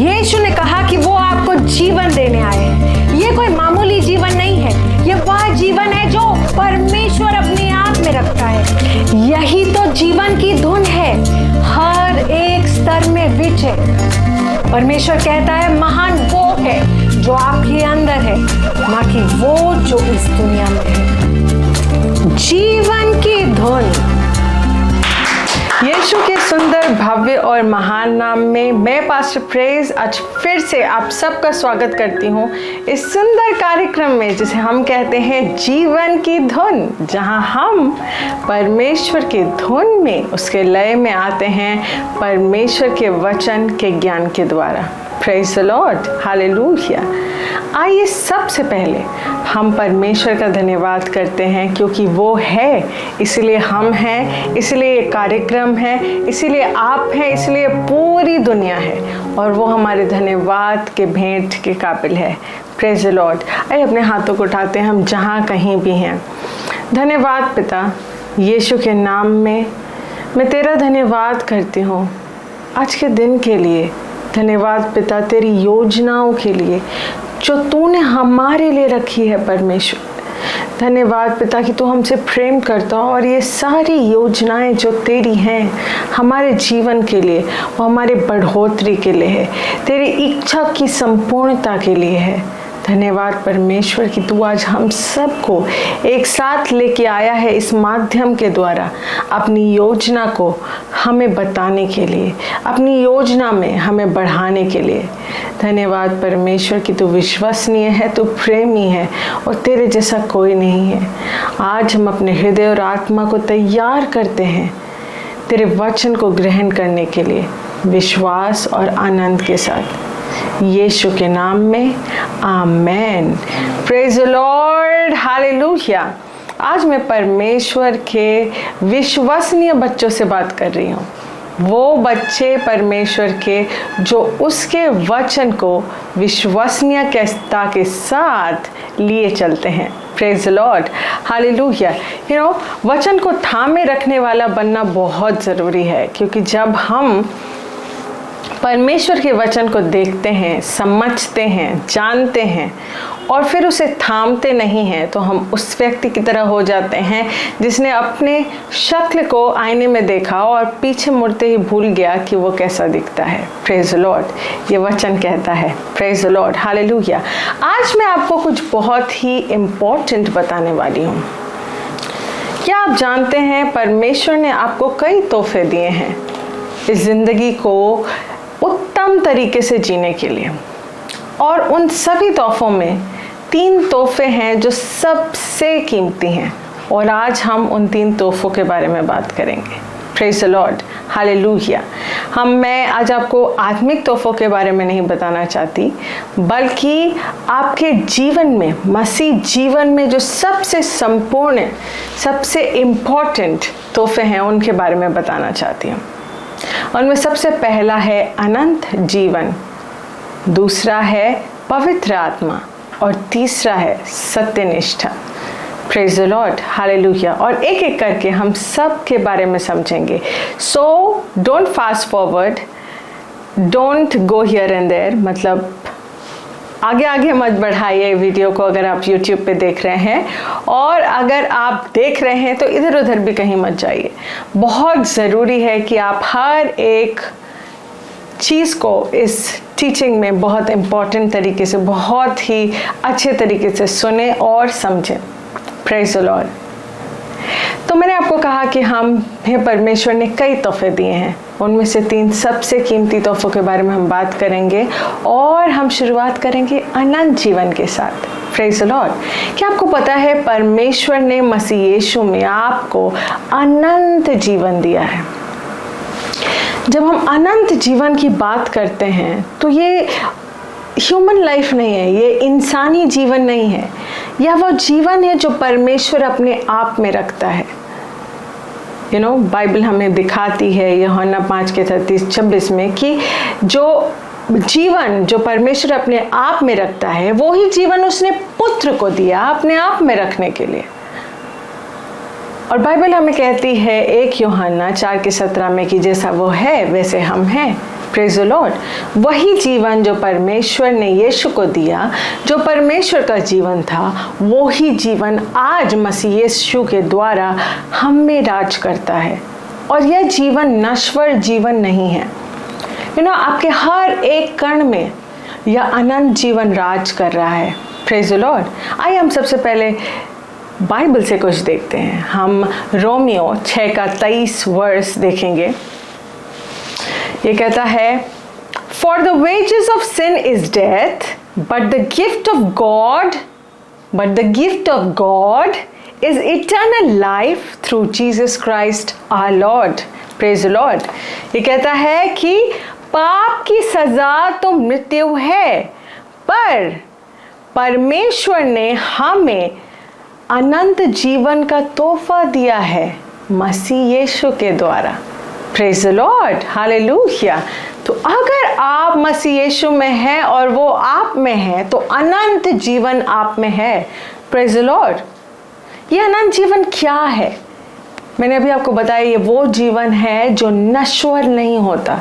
यीशु ने कहा कि वो आपको जीवन देने आए हैं। ये कोई मामूली जीवन नहीं है, ये वह जीवन है जो परमेश्वर अपने आप में रखता है। यही तो जीवन की धुन है, हर एक स्तर में विजय। परमेश्वर कहता है महान वो है जो आपके अंदर है, ना कि वो जो इस दुनिया में है। जीवन की धुन। यीशु के सुंदर, भव्य और महान नाम में मैं पास्टर प्रेज आज फिर से आप सबका स्वागत करती हूँ इस सुंदर कार्यक्रम में जिसे हम कहते हैं जीवन की धुन, जहाँ हम परमेश्वर की धुन में, उसके लय में आते हैं परमेश्वर के वचन के ज्ञान के द्वारा। Praise the Lord, hallelujah. आइए सबसे पहले हम परमेश्वर का धन्यवाद करते हैं, क्योंकि वो है इसलिए हम हैं, इसलिए ये कार्यक्रम है, इसलिए आप हैं, इसलिए पूरी दुनिया है और वो हमारे धन्यवाद के भेंट के काबिल है। Praise the Lord. आइए अपने हाथों को उठाते हैं हम जहाँ कहीं भी हैं। धन्यवाद पिता, यीशु के नाम में मैं तेरा धन्यवाद करती हूँ आज के दिन के लिए। धन्यवाद पिता तेरी योजनाओं के लिए जो तूने हमारे लिए रखी है परमेश्वर। धन्यवाद पिता कि तू हमसे प्रेम करता हो और ये सारी योजनाएं जो तेरी हैं हमारे जीवन के लिए, वो हमारे बढ़ोतरी के लिए है, तेरी इच्छा की संपूर्णता के लिए है। धन्यवाद परमेश्वर कि तू आज हम सबको एक साथ लेके आया है इस माध्यम के द्वारा अपनी योजना को हमें बताने के लिए, अपनी योजना में हमें बढ़ाने के लिए। धन्यवाद परमेश्वर कि तू विश्वसनीय है, तू प्रेमी है और तेरे जैसा कोई नहीं है। आज हम अपने हृदय और आत्मा को तैयार करते हैं तेरे वचन को ग्रहण करने के लिए, विश्वास और आनंद के साथ, यीशु के नाम में amen. Praise the Lord, hallelujah. आज मैं परमेश्वर के विश्वसनीय बच्चों से बात कर रही हूँ, वो बच्चे परमेश्वर के जो उसके वचन को विश्वसनीयता के साथ लिए चलते हैं। Praise the Lord, hallelujah. वचन को थामे रखने वाला बनना बहुत ज़रूरी है, क्योंकि जब हम परमेश्वर के वचन को देखते हैं, समझते हैं, जानते हैं और फिर उसे थामते नहीं हैं, तो हम उस व्यक्ति की तरह हो जाते हैं जिसने अपने शक्ल को आईने में देखा और पीछे मुड़ते ही भूल गया कि वो कैसा दिखता है। प्रेज द लॉर्ड, ये वचन कहता है। Praise the Lord, hallelujah. आज मैं आपको कुछ बहुत ही इम्पोर्टेंट बताने वाली हूँ। क्या आप जानते हैं परमेश्वर ने आपको कई तोहफे दिए हैं इस ज़िंदगी को उत्तम तरीके से जीने के लिए, और उन सभी तोहफों में 3 तोहफे हैं जो सबसे कीमती हैं, और आज हम उन 3 तोहफों के बारे में बात करेंगे। Praise the Lord, hallelujah. मैं आज आपको आत्मिक तोहफों के बारे में नहीं बताना चाहती, बल्कि आपके जीवन में, मसीह जीवन में जो सबसे संपूर्ण, सबसे इम्पोर्टेंट तोहफे हैं उनके बारे में बताना चाहती हूँ। उनमें सबसे पहला है अनंत जीवन, दूसरा है पवित्र आत्मा और तीसरा है सत्यनिष्ठा। Praise the Lord, hallelujah. और एक एक करके हम सब के बारे में समझेंगे। So don't fast forward, don't go here and there, मतलब आगे आगे मत बढ़ाइए वीडियो को अगर आप YouTube पे देख रहे हैं, और अगर आप देख रहे हैं तो इधर उधर भी कहीं मत जाइए। बहुत ज़रूरी है कि आप हर एक चीज़ को इस टीचिंग में बहुत इम्पॉर्टेंट तरीके से, बहुत ही अच्छे तरीके से सुने और समझें। Praise the Lord. तो मैंने आपको कहा कि हमें परमेश्वर ने कई तोहफे दिए हैं, उनमें से 3 सबसे कीमती तोहफों के बारे में हम बात करेंगे, और हम शुरुआत करेंगे अनंत जीवन के साथ। Praise the Lord. क्या आपको पता है परमेश्वर ने मसीह यीशु में आपको अनंत जीवन दिया है? जब हम अनंत जीवन की बात करते हैं तो ये ह्यूमन लाइफ नहीं है, ये इंसानी जीवन नहीं है, यह वो जीवन है जो परमेश्वर अपने आप में रखता है। बाइबल हमें दिखाती है यूहन्ना 5:33-26 में कि जो जीवन जो परमेश्वर अपने आप में रखता है, वो ही जीवन उसने पुत्र को दिया अपने आप में रखने के लिए। और बाइबल हमें कहती है 1 यूहन्ना 4:17 में कि जैसा वो है वैसे हम हैं। Praise the Lord. वही जीवन जो परमेश्वर ने यीशु को दिया, जो परमेश्वर का जीवन था, वो ही जीवन आज मसीह यीशु के द्वारा हम में राज करता है। और यह जीवन नश्वर जीवन नहीं है। आपके हर एक कण में यह अनंत जीवन राज कर रहा है। Praise the Lord. आइए हम सबसे पहले बाइबल से कुछ देखते हैं। हम रोमियो 6 का 23 वर्स देखेंगे। ये कहता है, For the wages of sin is death, but the gift of God is eternal life through Jesus Christ our Lord. Praise the Lord. ये कहता है कि पाप की सजा तो मृत्यु है, पर परमेश्वर ने हमें अनंत जीवन का तोहफा दिया है मसीह यीशु के द्वारा। Praise the Lord, hallelujah. तो अगर आप मसीह यीशु में हैं और वो आप में है, तो अनंत जीवन आप में है। Praise the lord. ये अनंत जीवन क्या है? मैंने अभी आपको बताया, ये वो जीवन है जो नश्वर नहीं होता।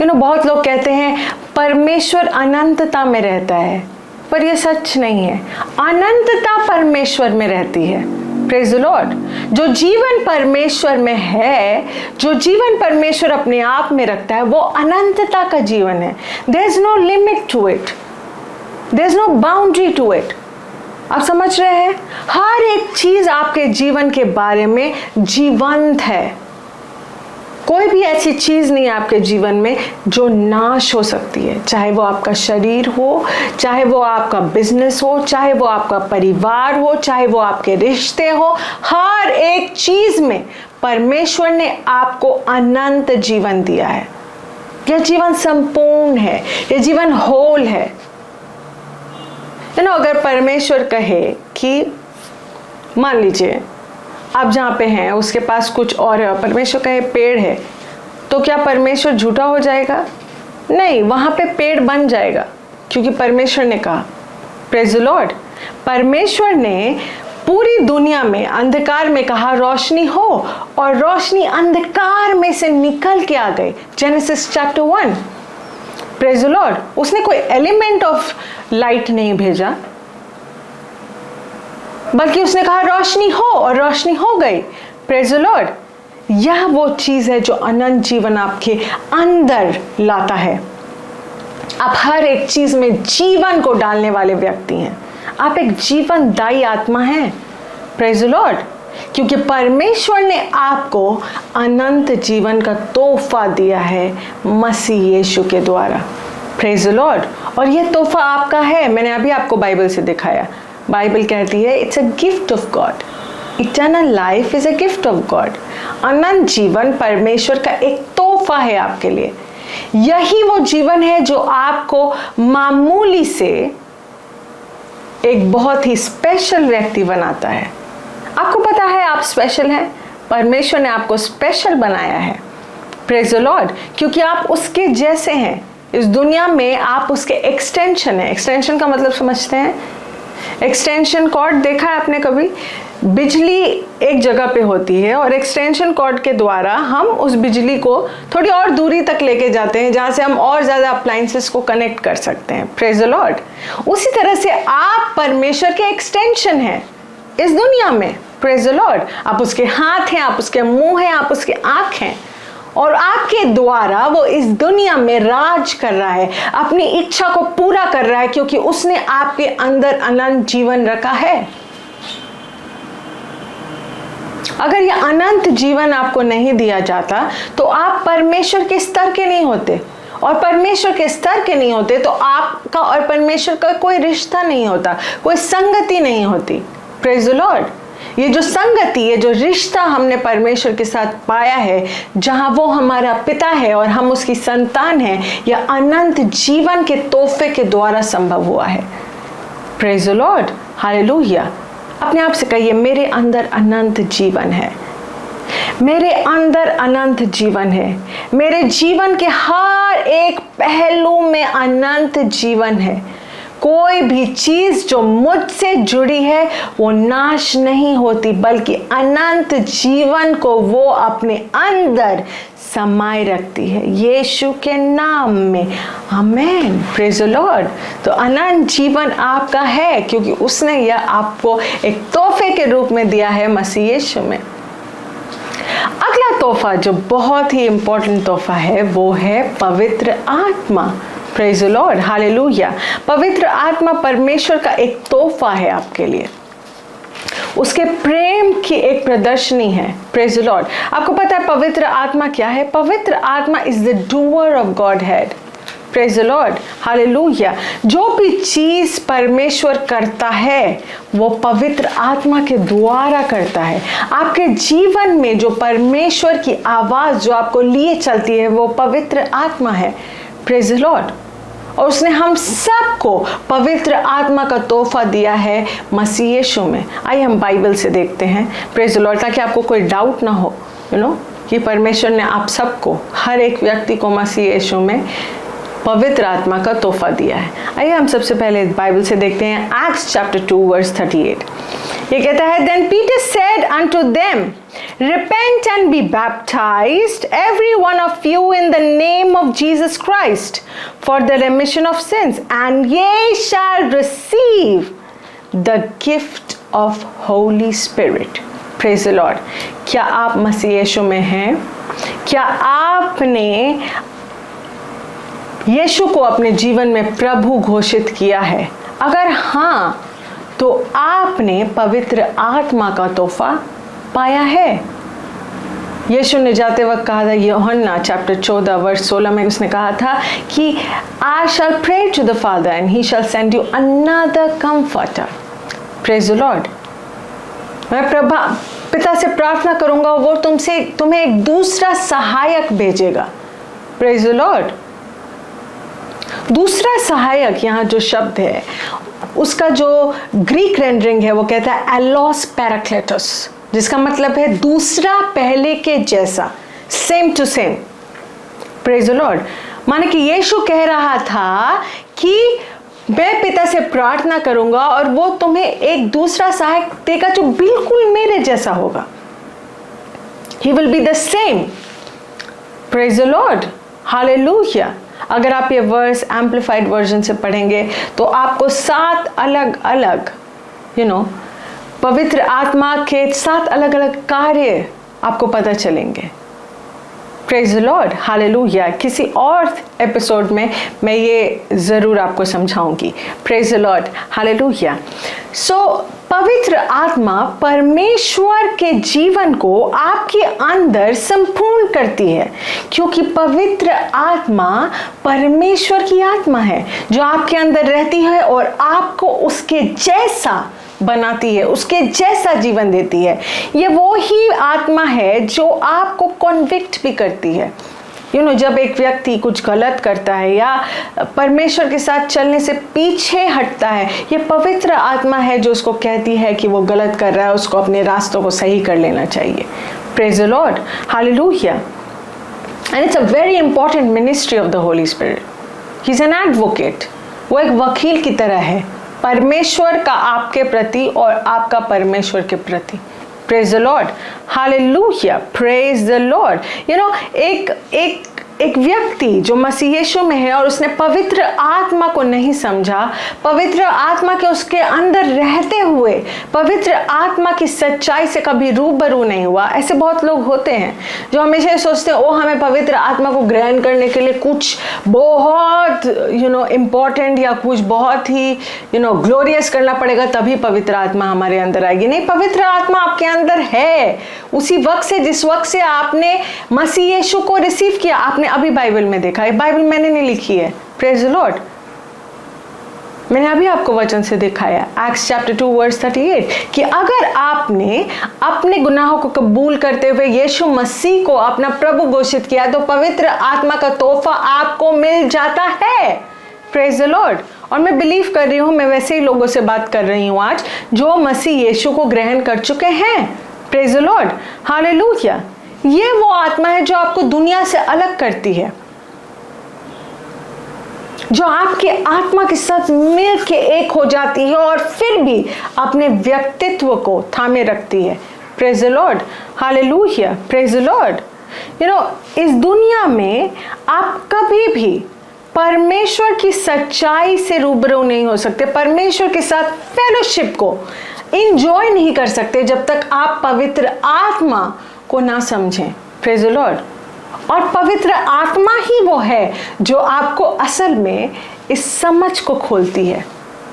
बहुत लोग कहते हैं परमेश्वर अनंतता में रहता है, पर यह सच नहीं है। अनंतता परमेश्वर में रहती है। Praise the Lord. जो जीवन परमेश्वर में है, जो जीवन परमेश्वर अपने आप में रखता है, वो अनंतता का जीवन है। There is no limit to it, there is no boundary to it. आप समझ रहे हैं? हर एक चीज आपके जीवन के बारे में जीवंत है। कोई भी ऐसी चीज नहीं है आपके जीवन में जो नाश हो सकती है। चाहे वो आपका शरीर हो, चाहे वो आपका बिजनेस हो, चाहे वो आपका परिवार हो, चाहे वो आपके रिश्ते हो, हर एक चीज में परमेश्वर ने आपको अनंत जीवन दिया है। यह जीवन संपूर्ण है, यह जीवन होल है। अगर परमेश्वर कहे कि मान लीजिए आप जहाँ पे हैं उसके पास कुछ और है, परमेश्वर कहे पेड़ है, तो क्या परमेश्वर झूठा हो जाएगा? नहीं, वहाँ पे पेड़ बन जाएगा, क्योंकि परमेश्वर ने कहा। Praise the Lord. परमेश्वर ने पूरी दुनिया में अंधकार में कहा रोशनी हो, और रोशनी अंधकार में से निकल के आ गई। Genesis chapter 1। Praise the Lord. उसने कोई एलिमेंट ऑफ लाइट नहीं भेजा, बल्कि उसने कहा रोशनी हो, और रोशनी हो गई। Praise the Lord. यह वो चीज है जो अनंत जीवन आपके अंदर लाता है। आप हर एक चीज में जीवन को डालने वाले व्यक्ति हैं। आप एक जीवनदायी आत्मा हैं। Praise the Lord. क्योंकि परमेश्वर ने आपको अनंत जीवन का तोहफा दिया है मसीह यीशु के द्वारा। Praise the Lord. और यह तोहफा आपका है। मैंने अभी आपको बाइबल से दिखाया। बाइबल कहती है it's a gift of God. Eternal life is a gift of God. अनंत जीवन परमेश्वर का एक तोहफा है आपके लिए। यही वो जीवन है जो आपको मामूली से एक बहुत ही स्पेशल व्यक्ति बनाता है। आपको पता है आप स्पेशल हैं। परमेश्वर ने आपको स्पेशल बनाया है। Praise the Lord. क्योंकि आप उसके जैसे हैं। इस दुनिया में आप उसके एक्सटेंशन है। एक्सटेंशन का मतलब समझते हैं? एक्सटेंशन कॉर्ड देखा है आपने कभी? बिजली एक जगह पे होती है और एक्सटेंशन कॉर्ड के द्वारा हम उस बिजली को थोड़ी और दूरी तक लेके जाते हैं, जहाँ से हम और ज़्यादा अप्लायंसेस को कनेक्ट कर सकते हैं। Praise the Lord. उसी तरह से आप परमेश्वर के एक्सटेंशन हैं इस दुनिया में। Praise the Lord. आप उसके हाथ हैं, आप उसके मुंह हैं, आप उसके आँख हैं, और आपके द्वारा वो इस दुनिया में राज कर रहा है, अपनी इच्छा को पूरा कर रहा है, क्योंकि उसने आपके अंदर अनंत जीवन रखा है। अगर ये अनंत जीवन आपको नहीं दिया जाता तो आप परमेश्वर के स्तर के नहीं होते, और परमेश्वर के स्तर के नहीं होते तो आपका और परमेश्वर का कोई रिश्ता नहीं होता, कोई संगति नहीं होती। Praise the lord. ये जो संगति, ये जो रिश्ता हमने परमेश्वर के साथ पाया है, जहां वो हमारा पिता है और हम उसकी संतान हैं, यह अनंत जीवन के तोहफे के द्वारा संभव हुआ है। Praise the Lord, hallelujah. अपने आप से कहिए मेरे अंदर अनंत जीवन है। मेरे अंदर अनंत जीवन है। मेरे जीवन के हर एक पहलू में अनंत जीवन है। कोई भी चीज जो मुझसे जुड़ी है वो नाश नहीं होती, बल्कि अनंत जीवन को वो अपने अंदर समाये रखती है यीशु के नाम में। Amen, praise the Lord. तो अनंत जीवन आपका है क्योंकि उसने यह आपको एक तोहफे के रूप में दिया है मसीह यीशु में। अगला तोहफा जो बहुत ही इंपॉर्टेंट तोहफा है वो है पवित्र आत्मा। Praise the Lord, hallelujah. पवित्र आत्मा परमेश्वर का एक तोहफा है आपके लिए, उसके प्रेम की एक प्रदर्शनी है। Praise the Lord. आपको पता है पवित्र आत्मा क्या है? पवित्र आत्मा is the doer of God head. Praise the Lord, hallelujah. जो भी चीज परमेश्वर करता है वो पवित्र आत्मा के द्वारा करता है। आपके जीवन में जो परमेश्वर की आवाज जो आपको लिए चलती है वो पवित्र आत्मा है। Praise the Lord. और उसने हम सबको पवित्र आत्मा का तोहफा दिया है मसीह यीशु में। आइए हम बाइबल से देखते हैं, प्रेज द लॉर्ड, ताकि आपको कोई डाउट ना हो कि परमेश्वर ने आप सबको, हर एक व्यक्ति को मसीह यीशु में पवित्र आत्मा का तोहफा दिया है। आइए हम सबसे पहले बाइबल से देखते हैं एक्ट्स चैप्टर 2 वर्स 38। ये कहता है, then Peter said unto them, repent and be baptized every one of you in the name of Jesus Christ for the remission of sins, and ye shall receive the gift of Holy Spirit. Praise the Lord. क्या आप मसीह यीशु में हैं? क्या आपने यीशु को अपने जीवन में प्रभु घोषित किया है? अगर हाँ, तो आपने पवित्र आत्मा का तोहफा पाया है। यीशु ने जाते वक्त कहा था, यूहन्ना चैप्टर 14 वर्स 16 में उसने कहा था कि I shall pray to the Father and he shall send you another comforter. Praise the Lord. मैं पिता से प्रार्थना करूंगा, वो तुम्हें एक दूसरा सहायक भेजेगा। Praise the Lord. दूसरा सहायक, यहाँ जो शब्द है उसका जो ग्रीक रेंडरिंग है वो कहता है एलोस पैराक्लेटोस, जिसका मतलब है दूसरा पहले के जैसा, same to same. Praise the lord. माने कि यीशु कह रहा था कि मैं पिता से प्रार्थना करूंगा और वो तुम्हें एक दूसरा सहायक देगा जो बिल्कुल मेरे जैसा होगा। He will be the same. Praise the Lord. Hallelujah. अगर आप ये वर्स एम्पलीफाइड वर्जन से पढ़ेंगे तो आपको 7 अलग अलग पवित्र आत्मा के 7 अलग अलग कार्य आपको पता चलेंगे। Praise the Lord, hallelujah. किसी और एपिसोड में मैं ये ज़रूर आपको समझाऊंगी। Praise the Lord, hallelujah. So पवित्र आत्मा परमेश्वर के जीवन को आपके अंदर संपूर्ण करती है, क्योंकि पवित्र आत्मा परमेश्वर की आत्मा है जो आपके अंदर रहती है और आपको उसके जैसा बनाती है, उसके जैसा जीवन देती है। ये वो ही आत्मा है जो आपको कॉन्विक्ट भी करती है। जब एक व्यक्ति कुछ गलत करता है या परमेश्वर के साथ चलने से पीछे हटता है, ये पवित्र आत्मा है जो उसको कहती है कि वो गलत कर रहा है, उसको अपने रास्तों को सही कर लेना चाहिए। Praise the Lord, hallelujah. And it's a very important ministry of the Holi spirit. He is an advocate. वो एक वकील की तरह है, परमेश्वर का आपके प्रति और आपका परमेश्वर के प्रति। Praise the Lord, hallelujah, praise the Lord. एक व्यक्ति जो मसीह यीशु में है और उसने पवित्र आत्मा को नहीं समझा, पवित्र आत्मा के उसके अंदर रहते हुए पवित्र आत्मा की सच्चाई से कभी रूबरू नहीं हुआ। ऐसे बहुत लोग होते हैं जो हमेशा सोचते हैं, हमें पवित्र आत्मा को ग्रहण करने के लिए कुछ बहुत इम्पोर्टेंट या कुछ बहुत ही ग्लोरियस करना पड़ेगा, तभी पवित्र आत्मा हमारे अंदर आएगी। नहीं, पवित्र आत्मा आपके अंदर है उसी वक्त से जिस वक्त से आपने मसीह यीशु को रिसीव किया। आपने अभी बाइबल में देखा है, बाइबल मैंने नहीं लिखी है। Praise the Lord. मैंने अभी आपको वचन से दिखाया एक्ट्स चैप्टर 2 वर्स 38 कि अगर आपने अपने गुनाहों को कबूल करते हुए यीशु मसीह को अपना प्रभु घोषित किया तो पवित्र आत्मा का तोहफा आपको मिल जाता है। Praise the Lord. और मैं बिलीव कर रही हूँ, मैं वैसे ही लोगों से बात कर रही हूँ आज जो मसीह यीशु को ग्रहण कर चुके हैं। Praise the Lord, hallelujah. ये वो आत्मा है जो आपको दुनिया से अलग करती है, जो आपके आत्मा के साथ मिल के एक हो जाती है और फिर भी अपने व्यक्तित्व को थामे रखती है। Praise the Lord, hallelujah, praise the Lord. इस दुनिया में आप कभी भी परमेश्वर की सच्चाई से रूबरू नहीं हो सकते, परमेश्वर के साथ फेलोशिप को इंजॉय नहीं कर सकते जब तक आप पवित्र आत्मा को ना समझें। Praise the Lord. और पवित्र आत्मा ही वो है जो आपको असल में इस समझ को खोलती है।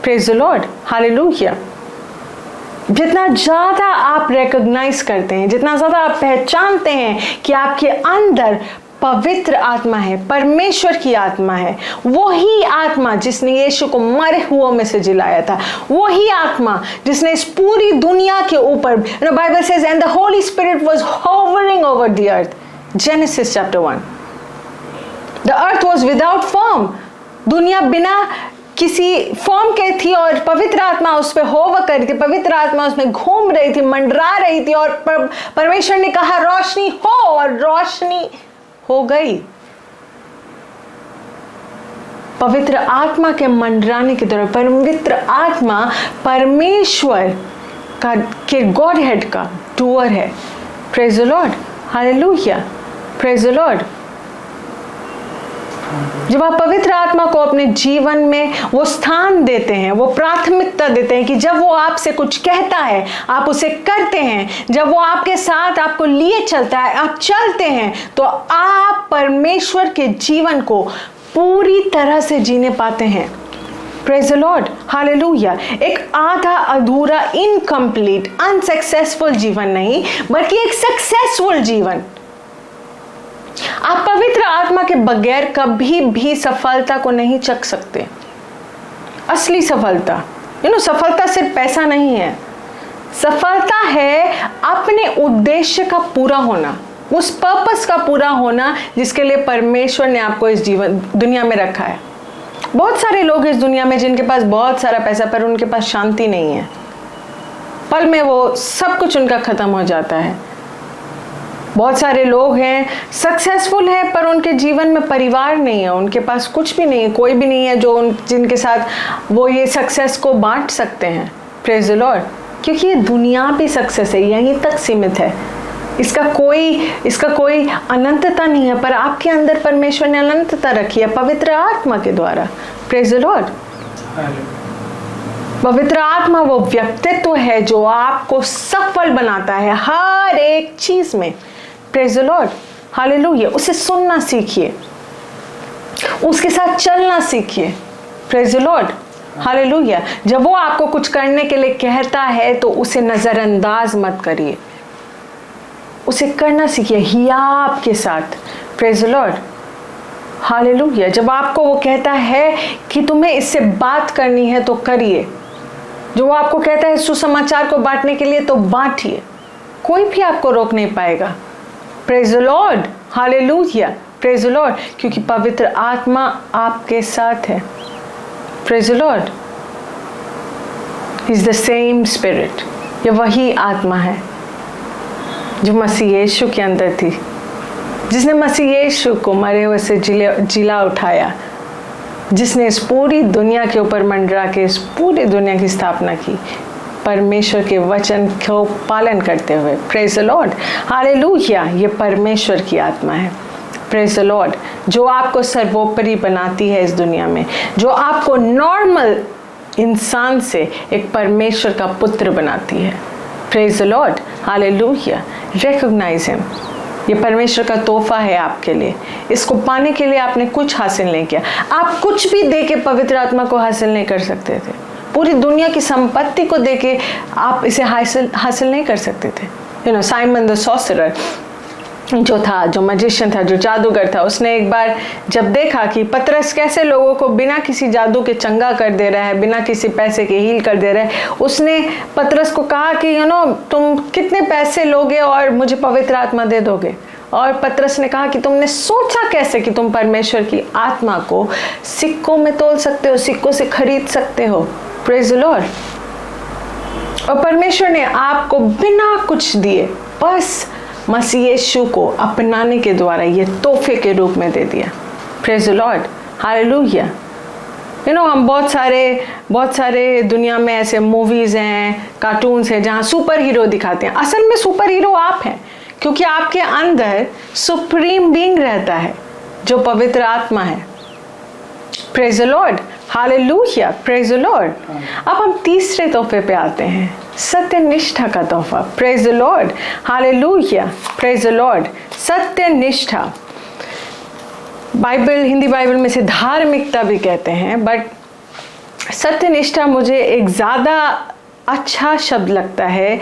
Praise the Lord, hallelujah. जितना ज़्यादा आप रिकॉग्नाइज करते हैं, जितना ज़्यादा आप पहचानते हैं कि आपके अंदर पवित्र आत्मा है, परमेश्वर की आत्मा है, वही आत्मा जिसने यीशु को मरे हुओं में से जिलाया था, वही आत्मा जिसने इस पूरी दुनिया के ऊपर, Bible says and the Holi spirit was hovering over the earth, genesis chapter 1। The earth was without form, दुनिया बिना किसी फॉर्म के थी और पवित्र आत्मा उस पर होवर कर रही थी, पवित्र आत्मा उसमें घूम रही थी, मंडरा रही थी, और परमेश्वर ने कहा रोशनी हो, और रोशनी हो गई। पवित्र आत्मा के मंडराने के दौरान पवित्र आत्मा परमेश्वर का के गॉड हेड का डूअर है। Praise the Lord, hallelujah, praise the Lord. जब आप पवित्र आत्मा को अपने जीवन में वो स्थान देते हैं, वो प्राथमिकता देते हैं कि जब वो आपसे कुछ कहता है आप उसे करते हैं, जब वो आपके साथ आपको लिए चलता है आप चलते हैं, तो आप परमेश्वर के जीवन को पूरी तरह से जीने पाते हैं। Praise the Lord, hallelujah. एक आधा अधूरा, इनकम्प्लीट, अनसक्सेसफुल जीवन नहीं, बल्कि एक सक्सेसफुल जीवन। आप पवित्र आत्मा के बगैर कभी भी सफलता को नहीं चख सकते। असली सफलता, सफलता सिर्फ पैसा नहीं है, सफलता है अपने उद्देश्य का पूरा होना, उस पर्पस का पूरा होना जिसके लिए परमेश्वर ने आपको इस दुनिया में रखा है। बहुत सारे लोग इस दुनिया में जिनके पास बहुत सारा पैसा, पर उनके पास शांति नहीं है, पल में वो सब कुछ उनका खत्म हो जाता है। बहुत सारे लोग हैं सक्सेसफुल हैं पर उनके जीवन में परिवार नहीं है, उनके पास कुछ भी नहीं है, कोई भी नहीं है जो जिनके साथ वो ये सक्सेस को बांट सकते हैं। Praise the Lord. क्योंकि ये दुनिया भी सक्सेस है, यहीं तक सीमित है, इसका कोई अनंतता नहीं है, पर आपके अंदर परमेश्वर ने अनंतता रखी है पवित्र आत्मा के द्वारा। Praise the Lord. पवित्र आत्मा वो व्यक्तित्व है जो आपको सफल बनाता है हर एक चीज में। Praise the Lord, hallelujah. उसे सुनना सीखिए, उसके साथ चलना सीखिए। Praise the Lord, hallelujah. जब वो आपको कुछ करने के लिए कहता है तो उसे नजरअंदाज मत करिए, उसे करना सीखिए ही आपके साथ। Praise the Lord, hallelujah. जब आपको वो कहता है कि तुम्हें इससे बात करनी है तो करिए, जो वो आपको कहता है सुसमाचार को बांटने के लिए तो बांटिए, कोई भी आपको रोक नहीं पाएगा। Praise the Lord, hallelujah, praise the Lord. क्योंकि पवित्र आत्मा आपके साथ है। Praise the Lord. Is the same spirit, ये वही आत्मा है जो मसीह यीशु के अंदर थी, जिसने मसीह यीशु को मरे हुए से जिला उठाया, जिसने इस पूरी दुनिया के ऊपर मंडरा के इस पूरी दुनिया की स्थापना की, परमेश्वर के वचन को पालन करते हुए। Praise the Lord, hallelujah. ये परमेश्वर की आत्मा है। प्रेज द लॉर्ड, जो आपको सर्वोपरि बनाती है इस दुनिया में, जो आपको नॉर्मल इंसान से एक परमेश्वर का पुत्र बनाती है। Praise the Lord, hallelujah. Recognise him. ये परमेश्वर का तोहफा है आपके लिए, इसको पाने के लिए आपने कुछ हासिल नहीं किया। आप कुछ भी देके पवित्र आत्मा को हासिल नहीं कर सकते थे, पूरी दुनिया की संपत्ति को देके आप इसे हासिल नहीं कर सकते थे। साइमन द सॉर्सरर जो मैजिशियन था, जो जादूगर था, उसने एक बार जब देखा कि पतरस कैसे लोगों को बिना किसी जादू के चंगा कर दे रहा है, बिना किसी पैसे के हील कर दे रहा है, उसने पतरस को कहा कि तुम कितने पैसे लोगे और मुझे पवित्र आत्मा दे दोगे। और पतरस ने कहा कि तुमने सोचा कैसे कि तुम परमेश्वर की आत्मा को सिक्कों में तोल सकते हो, सिक्कों से खरीद सकते हो। Praise the Lord. और परमेश्वर ने आपको बिना कुछ दिए बस मसीह यीशु को अपनाने के द्वारा ये तोहफे के रूप में दे दिया। Praise the Lord, hallelujah. हम बहुत सारे दुनिया में ऐसे मूवीज़ हैं, कार्टून्स हैं जहाँ सुपर हीरो दिखाते हैं। असल में सुपर हीरो आप हैं, क्योंकि आपके अंदर सुप्रीम बीइंग रहता है जो पवित्र आत्मा है। Praise the Lord, hallelujah, praise the Lord. अब हम तीसरे तोहफे पे आते हैं, सत्य निष्ठा का तोहफा। Praise the Lord, hallelujah, praise the Lord. सत्य निष्ठा, बाइबल, हिंदी बाइबल में से धार्मिकता भी कहते हैं, बट सत्यनिष्ठा मुझे एक ज़्यादा अच्छा शब्द लगता है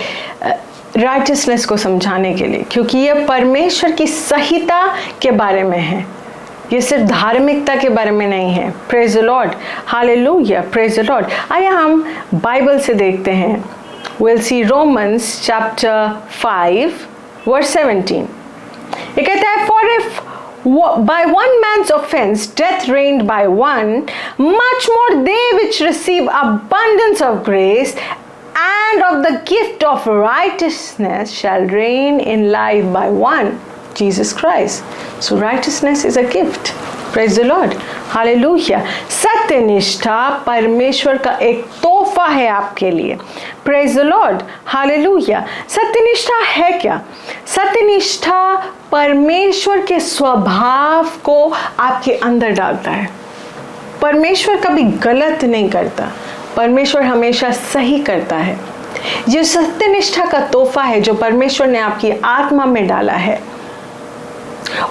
राइटियसनेस को समझाने के लिए, क्योंकि ये परमेश्वर की सहीता के बारे में है, ये सिर्फ धार्मिकता के बारे में नहीं है। Praise the Lord, hallelujah, praise the Lord. आइए हम बाइबल से देखते हैं। We'll see Romans chapter 5 verse 17. ये कहता है, for if by one man's offense death reigned by one, much more they which receive abundance of grace and of the gift of righteousness shall reign in life by one, Jesus Christ. So righteousness is a gift. Praise the Lord, hallelujah. सत्यनिष्ठा परमेश्वर का एक तोहफा है आपके लिए। Praise the Lord, hallelujah. सत्यनिष्ठा है क्या? सत्यनिष्ठा परमेश्वर के स्वभाव को आपके अंदर डालता है। परमेश्वर कभी गलत नहीं करता, परमेश्वर हमेशा सही करता है। ये सत्यनिष्ठा का तोहफा है जो परमेश्वर ने आपकी आत्मा में डाला है।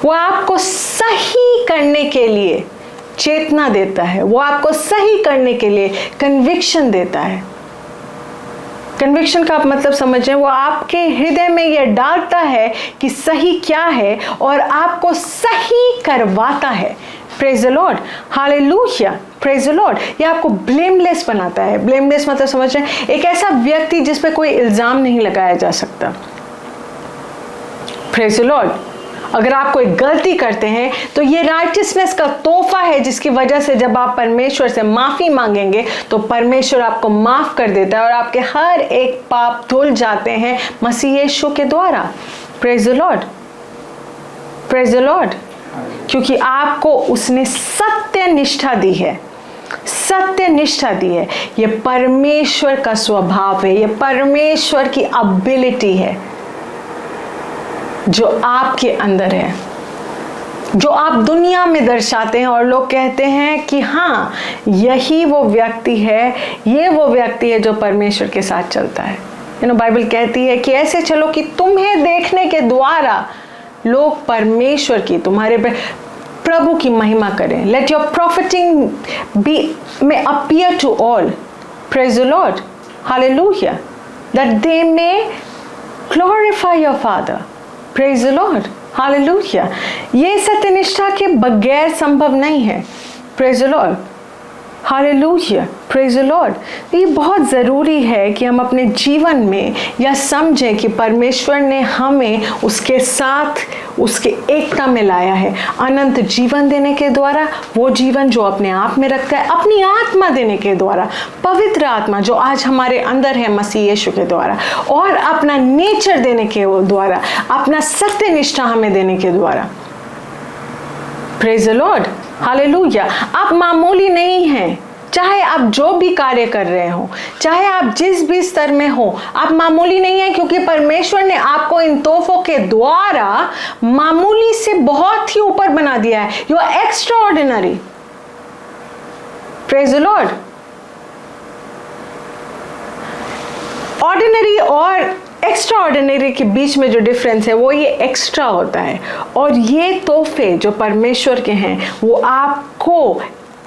वो आपको सही करने के लिए चेतना देता है, वो आपको सही करने के लिए कन्विक्शन देता है। कन्विक्शन का आप मतलब समझें, वो आपके हृदय में ये डालता है कि सही क्या है और आपको सही करवाता है। Praise the Lord, hallelujah, praise the lord. ये आपको ब्लेमलेस बनाता है। ब्लेमलेस मतलब समझ रहे हैं, एक ऐसा व्यक्ति जिस पे कोई इल्जाम नहीं लगाया जा सकता। Praise the Lord. अगर आप कोई गलती करते हैं तो ये राइटियसनेस का तोहफा है, जिसकी वजह से जब आप परमेश्वर से माफ़ी मांगेंगे तो परमेश्वर आपको माफ़ कर देता है और आपके हर एक पाप धुल जाते हैं मसीह यीशु के द्वारा। Praise the Lord, praise the Lord. क्योंकि आपको उसने सत्य निष्ठा दी है, सत्य निष्ठा दी है। ये परमेश्वर का स्वभाव है, ये परमेश्वर की एबिलिटी है जो आपके अंदर है, जो आप दुनिया में दर्शाते हैं और लोग कहते हैं कि हाँ, यही वो व्यक्ति है, ये वो व्यक्ति है जो परमेश्वर के साथ चलता है। बाइबल कहती है कि ऐसे चलो कि तुम्हें देखने के द्वारा लोग परमेश्वर की, तुम्हारे प्रभु की महिमा करें। Let your profiting be may appear to all, praise the Lord, hallelujah, that they may glorify your father. Praise the Lord, hallelujah. ये सत्यनिष्ठा के बगैर संभव नहीं है। Praise the Lord, hallelujah, praise the lord. ये बहुत ज़रूरी है कि हम अपने जीवन में यह समझें कि परमेश्वर ने हमें उसके साथ, उसके एकता में लाया है, अनंत जीवन देने के द्वारा, वो जीवन जो अपने आप में रखता है, अपनी आत्मा देने के द्वारा, पवित्र आत्मा जो आज हमारे अंदर है मसीह यीशु के द्वारा, और अपना नेचर देने के द्वारा, अपना सत्यनिष्ठा हमें देने के द्वारा। Praise the Lord, hallelujah. आप मामूली नहीं हैं, चाहे आप जो भी कार्य कर रहे हो, चाहे आप जिस भी स्तर में हो, आप मामूली नहीं हैं, क्योंकि परमेश्वर ने आपको इन तोहफों के द्वारा मामूली से बहुत ही ऊपर बना दिया है। You are extraordinary. Praise the lord. Ordinary और एक्स्ट्रा ऑर्डिनरी के बीच में जो डिफरेंस है वो ये एक्स्ट्रा होता है, और ये तोहफे जो परमेश्वर के हैं वो आपको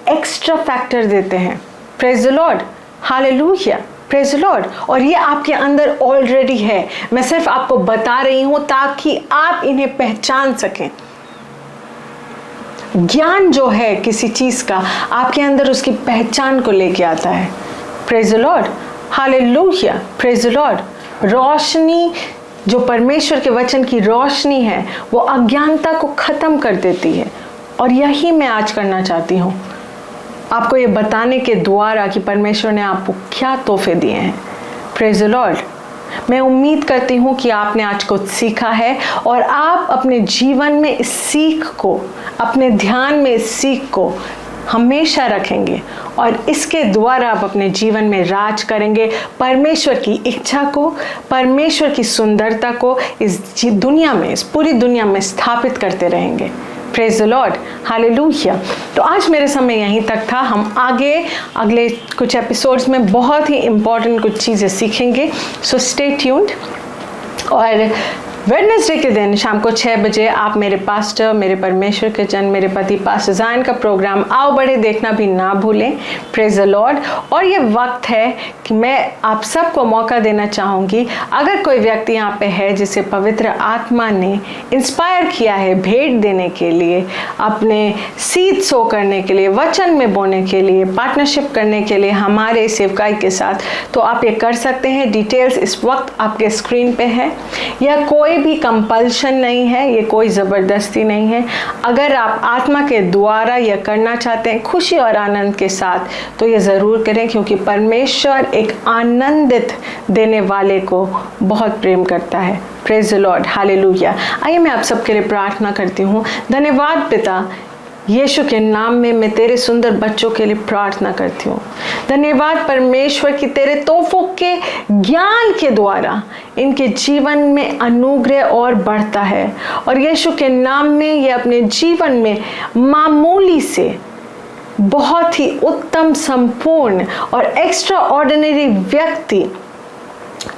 एक्स्ट्रा फैक्टर देते हैं। Praise the Lord, hallelujah, praise the Lord. और ये आपके अंदर ऑलरेडी है, मैं सिर्फ आपको बता रही हूं ताकि आप इन्हें पहचान सकें। ज्ञान जो है किसी चीज का आपके अंदर उसकी पहचान को लेके आता है। Praise the Lord, hallelujah, praise the Lord. रोशनी जो परमेश्वर के वचन की रोशनी है वो अज्ञानता को खत्म कर देती है, और यही मैं आज करना चाहती हूँ, आपको ये बताने के द्वारा कि परमेश्वर ने आपको क्या तोहफे दिए हैं। Praise the Lord. मैं उम्मीद करती हूँ कि आपने आज कुछ सीखा है और आप अपने जीवन में इस सीख को, अपने ध्यान में इस सीख को हमेशा रखेंगे और इसके द्वारा आप अपने जीवन में राज करेंगे, परमेश्वर की इच्छा को, परमेश्वर की सुंदरता को इस दुनिया में, इस पूरी दुनिया में स्थापित करते रहेंगे। Praise the Lord, hallelujah. तो आज मेरे समय यहीं तक था। हम आगे अगले कुछ एपिसोड्स में बहुत ही इंपॉर्टेंट कुछ चीज़ें सीखेंगे, सो स्टे ट्यून्ड। और वेडनेसडे के दिन शाम को 6 बजे आप मेरे पास्टर, मेरे परमेश्वर के जन, मेरे पति पास्टर जायन का प्रोग्राम आओ बढ़े देखना भी ना भूलें। Praise the Lord. और ये वक्त है कि मैं आप सबको मौका देना चाहूँगी, अगर कोई व्यक्ति यहाँ पे है जिसे पवित्र आत्मा ने इंस्पायर किया है भेंट देने के लिए, अपने सीड सो करने के लिए, वचन में बोने के लिए, पार्टनरशिप करने के लिए हमारे सेवकाई के साथ, तो आप ये कर सकते हैं। डिटेल्स इस वक्त आपके स्क्रीन पे है। यह कोई भी कंपल्शन नहीं है, ये कोई ज़बरदस्ती नहीं है। अगर आप आत्मा के द्वारा यह करना चाहते हैं खुशी और आनंद के साथ, तो ये ज़रूर करें, क्योंकि परमेश्वर एक आनंदित देने वाले को बहुत प्रेम करता है। Praise the Lord, hallelujah. आइए मैं आप सबके लिए प्रार्थना करती हूँ। धन्यवाद पिता, यीशु के नाम में मैं तेरे सुंदर बच्चों के लिए प्रार्थना करती हूँ। धन्यवाद परमेश्वर कि तेरे तोहफों के ज्ञान के द्वारा इनके जीवन में अनुग्रह और बढ़ता है, और यीशु के नाम में ये अपने जीवन में मामूली से बहुत ही उत्तम, संपूर्ण और एक्स्ट्रा ऑर्डिनरी व्यक्ति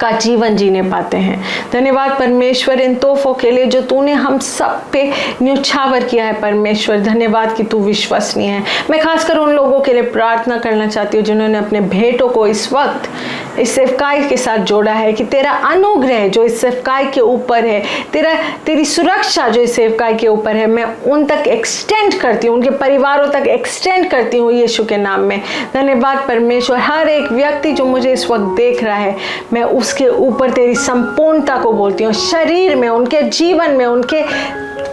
का जीवन जीने पाते हैं। धन्यवाद परमेश्वर इन तोहफों के लिए जो तूने हम सब पे न्यौछावर किया है। परमेश्वर धन्यवाद कि तू विश्वसनीय है। मैं खासकर उन लोगों के लिए प्रार्थना करना चाहती हूँ जिन्होंने अपने भेंटों को इस वक्त इस सेवकाई के साथ जोड़ा है, कि तेरा अनुग्रह जो इस सेवकाई के ऊपर है, तेरी सुरक्षा जो इस सेवकाई के ऊपर है, मैं उन तक एक्सटेंड करती हूँ, उनके परिवारों तक एक्सटेंड करती हूँ यीशु के नाम में। धन्यवाद परमेश्वर, हर एक व्यक्ति जो मुझे इस वक्त देख रहा है, मैं उसके ऊपर तेरी संपूर्णता को बोलती हूँ। शरीर में, उनके जीवन में, उनके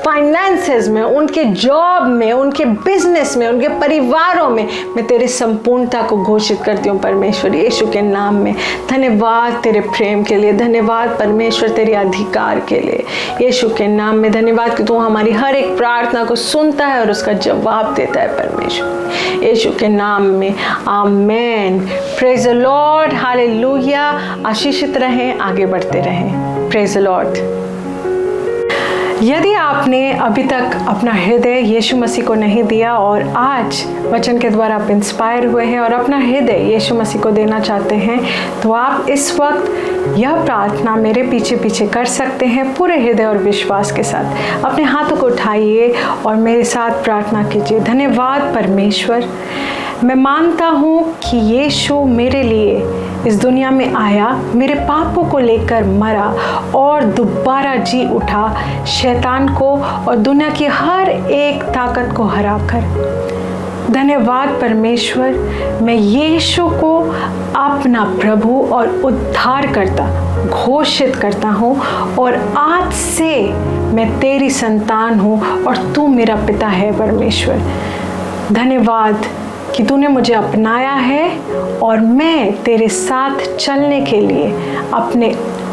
फाइनेंसेस में, उनके जॉब में, उनके बिजनेस में, उनके परिवारों में मैं तेरी संपूर्णता को घोषित करती हूँ परमेश्वर यीशु के नाम में। धन्यवाद तेरे प्रेम के लिए, धन्यवाद परमेश्वर तेरे अधिकार के लिए यीशु के नाम में। धन्यवाद कि तू हमारी हर एक प्रार्थना को सुनता है और उसका जवाब देता है परमेश्वर यीशु के नाम में। Amen. Praise the Lord, hallelujah. आशीषित रहें, आगे बढ़ते रहें। Praise the Lord. यदि आपने अभी तक अपना हृदय यीशु मसीह को नहीं दिया और आज वचन के द्वारा आप इंस्पायर हुए हैं और अपना हृदय यीशु मसीह को देना चाहते हैं, तो आप इस वक्त यह प्रार्थना मेरे पीछे पीछे कर सकते हैं पूरे हृदय और विश्वास के साथ। अपने हाथों को उठाइए और मेरे साथ प्रार्थना कीजिए। धन्यवाद परमेश्वर, मैं मानता हूँ कि यीशु मेरे लिए इस दुनिया में आया, मेरे पापों को लेकर मरा और दोबारा जी उठा, शैतान को और दुनिया की हर एक ताकत को हराकर। धन्यवाद परमेश्वर, मैं यीशु को अपना प्रभु और उद्धारकर्ता घोषित करता हूँ और आज से मैं तेरी संतान हूँ और तू मेरा पिता है परमेश्वर। धन्यवाद कि तूने मुझे अपनाया है और मैं तेरे साथ चलने के लिए अपने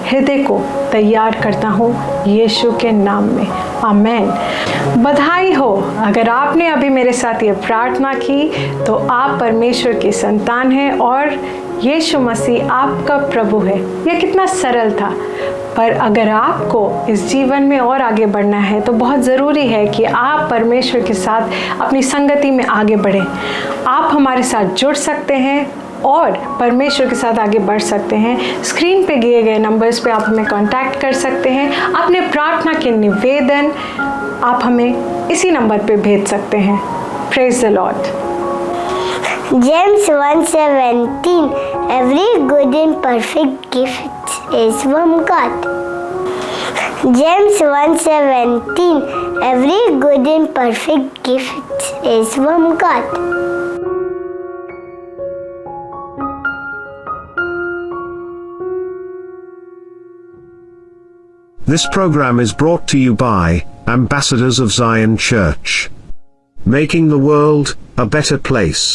हृदय को तैयार करता हूँ यीशु के नाम में। आमेन। बधाई हो, अगर आपने अभी मेरे साथ ये प्रार्थना की तो आप परमेश्वर की संतान हैं और यीशु मसीह आपका प्रभु है। यह कितना सरल था, पर अगर आपको इस जीवन में और आगे बढ़ना है तो बहुत ज़रूरी है कि आप परमेश्वर के साथ अपनी संगति में आगे बढ़ें। आप हमारे साथ जुड़ सकते हैं और परमेश्वर के साथ आगे बढ़ सकते हैं। स्क्रीन पे दिए गए नंबर्स पे आप हमें कांटेक्ट कर सकते हैं। अपने प्रार्थना के निवेदन आप हमें इसी नंबर पे भेज सकते हैं। Praise the Lord. James 1:17 Every good and perfect gift is from God. James 1:17 Every good and perfect gift is from God. This program is brought to you by Ambassadors of Zion Church, making the world a better place.